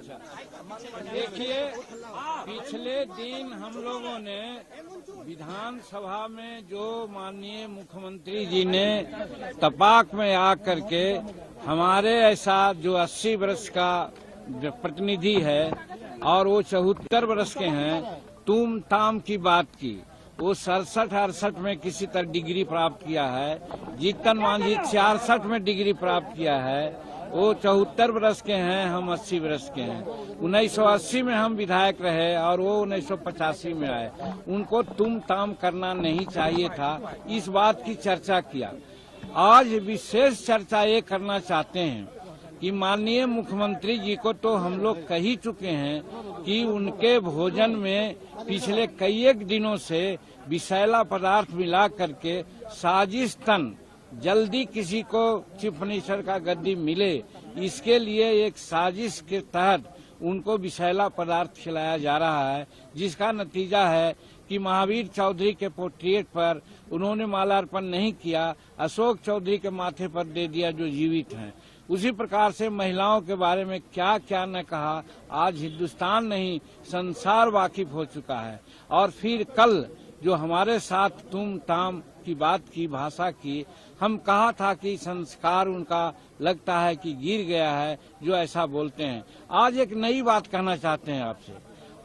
देखिए, पिछले दिन हम लोगों ने विधानसभा में जो माननीय मुख्यमंत्री जी ने तपाक में आकर के हमारे ऐसा जो 80 वर्ष का प्रतिनिधि है और वो 74 वर्ष के हैं, तुम ताम की बात की। वो 67-68 में किसी तरह डिग्री प्राप्त किया है। जीतन मांझी 66 में डिग्री प्राप्त किया है। वो 74 वर्ष के हैं, हम 80 वर्ष के हैं। 1980 में हम विधायक रहे और वो 1985 में आए। उनको तुम ताम करना नहीं चाहिए था, इस बात की चर्चा किया। आज विशेष चर्चा ये करना चाहते हैं कि माननीय मुख्यमंत्री जी को तो हम लोग कह ही चुके हैं कि उनके भोजन में पिछले कई एक दिनों से विषैला पदार्थ मिला करके साजिशतन जल्दी किसी को चीफ मिनिस्टर का गद्दी मिले, इसके लिए एक साजिश के तहत उनको विषैला पदार्थ खिलाया जा रहा है, जिसका नतीजा है कि महावीर चौधरी के पोर्ट्रेट पर उन्होंने माल्यार्पण नहीं किया, अशोक चौधरी के माथे पर दे दिया जो जीवित हैं। उसी प्रकार से महिलाओं के बारे में क्या क्या न कहा, आज हिंदुस्तान नहीं संसार वाकिफ हो चुका है। और फिर कल जो हमारे साथ तुम ताम की बात की, भाषा की, हम कहा था कि संस्कार उनका लगता है कि गिर गया है जो ऐसा बोलते हैं। आज एक नई बात कहना चाहते हैं आपसे।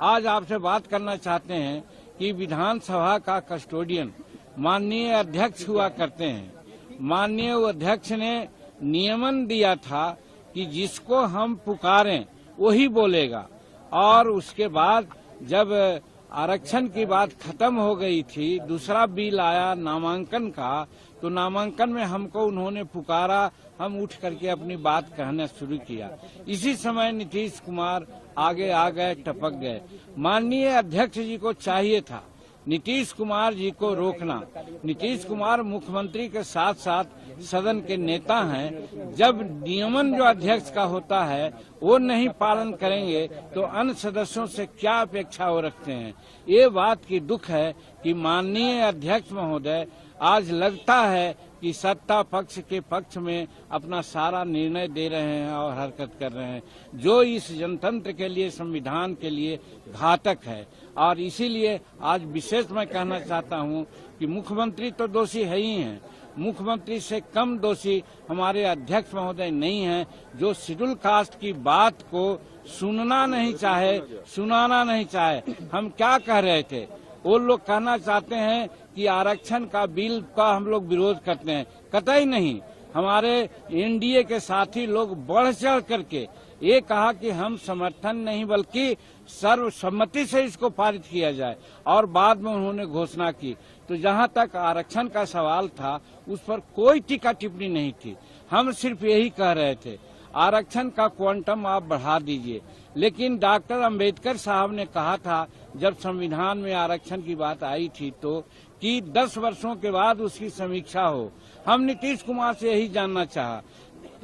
आज आपसे बात करना चाहते हैं कि विधानसभा का कस्टोडियन माननीय अध्यक्ष हुआ करते हैं। माननीय अध्यक्ष ने नियमन दिया था कि जिसको हम पुकारें वही बोलेगा, और उसके बाद जब आरक्षण की बात खत्म हो गई थी, दूसरा बिल आया नामांकन का, तो नामांकन में हमको उन्होंने पुकारा, हम उठ करके अपनी बात कहना शुरू किया। इसी समय नीतीश कुमार आगे आ गए, टपक गए। माननीय अध्यक्ष जी को चाहिए था नीतीश कुमार जी को रोकना। नीतीश कुमार मुख्यमंत्री के साथ साथ सदन के नेता हैं। जब नियमन जो अध्यक्ष का होता है वो नहीं पालन करेंगे तो अन्य सदस्यों से क्या अपेक्षा हो रखते हैं। ये बात की दुख है कि माननीय अध्यक्ष महोदय आज लगता है कि सत्ता पक्ष के पक्ष में अपना सारा निर्णय दे रहे हैं और हरकत कर रहे हैं, जो इस जनतंत्र के लिए, संविधान के लिए घातक है। और इसीलिए आज विशेष मैं कहना चाहता हूं कि मुख्यमंत्री तो दोषी है ही हैं, मुख्यमंत्री से कम दोषी हमारे अध्यक्ष महोदय नहीं हैं, जो शेड्यूल कास्ट की बात को सुनना नहीं चाहे, सुनाना नहीं चाहे। हम क्या कह रहे थे, वो लोग कहना चाहते हैं कि आरक्षण का बिल का हम लोग विरोध करते हैं। कतई नहीं, हमारे एनडीए के साथी लोग बढ़ चढ़ करके ये कहा कि हम समर्थन नहीं बल्कि सर्वसम्मति से इसको पारित किया जाए, और बाद में उन्होंने घोषणा की। तो जहां तक आरक्षण का सवाल था उस पर कोई टीका टिप्पणी नहीं थी। हम सिर्फ यही कह रहे थे आरक्षण का क्वांटम आप बढ़ा दीजिए। लेकिन डॉक्टर अंबेडकर साहब ने कहा था जब संविधान में आरक्षण की बात आई थी तो कि 10 वर्षों के बाद उसकी समीक्षा हो। हम नीतीश कुमार से यही जानना चाहा,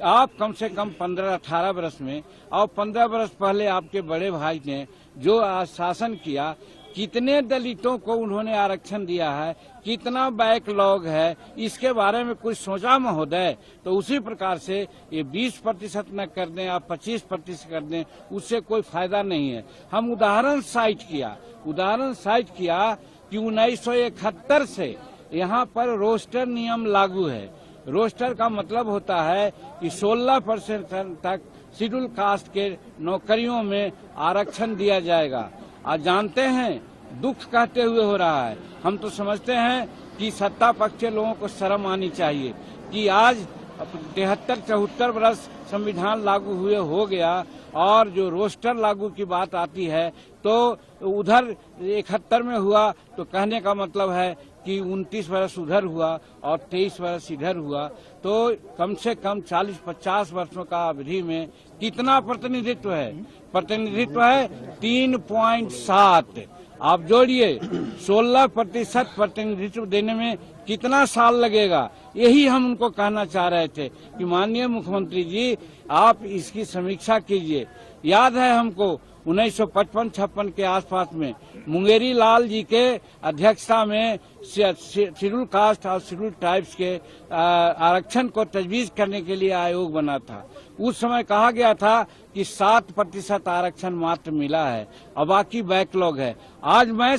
आप कम से कम 15-18 वर्ष में और 15 वर्ष पहले आपके बड़े भाई ने जो शासन किया, कितने दलितों को उन्होंने आरक्षण दिया है, कितना बैकलॉग है, इसके बारे में कुछ सोचा महोदय? तो उसी प्रकार से ये 20% न कर दें, आप 25% कर दें, उससे कोई फायदा नहीं है। हम उदाहरण साइट किया कि 1971 से यहाँ पर रोस्टर नियम लागू है। रोस्टर का मतलब होता है कि 16% तक शेड्यूल कास्ट के नौकरियों में आरक्षण दिया जाएगा। आज जानते हैं दुख कहते हुए हो रहा है। हम तो समझते हैं कि सत्ता पक्ष के लोगों को शर्म आनी चाहिए कि आज 73-74 वर्ष संविधान लागू हुए हो गया, और जो रोस्टर लागू की बात आती है तो उधर 71 में हुआ तो कहने का मतलब है कि 29 वर्ष उधर हुआ और 23 वर्ष इधर हुआ, तो कम से कम 40-50 वर्षों का अवधि में कितना प्रतिनिधित्व है? प्रतिनिधित्व है 3.7। आप जोड़िए 16% प्रतिनिधित्व देने में कितना साल लगेगा? यही हम उनको कहना चाह रहे थे कि माननीय मुख्यमंत्री जी आप इसकी समीक्षा कीजिए। याद है हमको 1955-56 के आसपास में मुंगेरी लाल जी के अध्यक्षता में शेड्यूल कास्ट और शेड्यूल ट्राइब्स के आरक्षण को तजवीज करने के लिए आयोग बना था। उस समय कहा गया था कि 7% आरक्षण मात्र मिला है और बाकी बैकलॉग है। आज मैं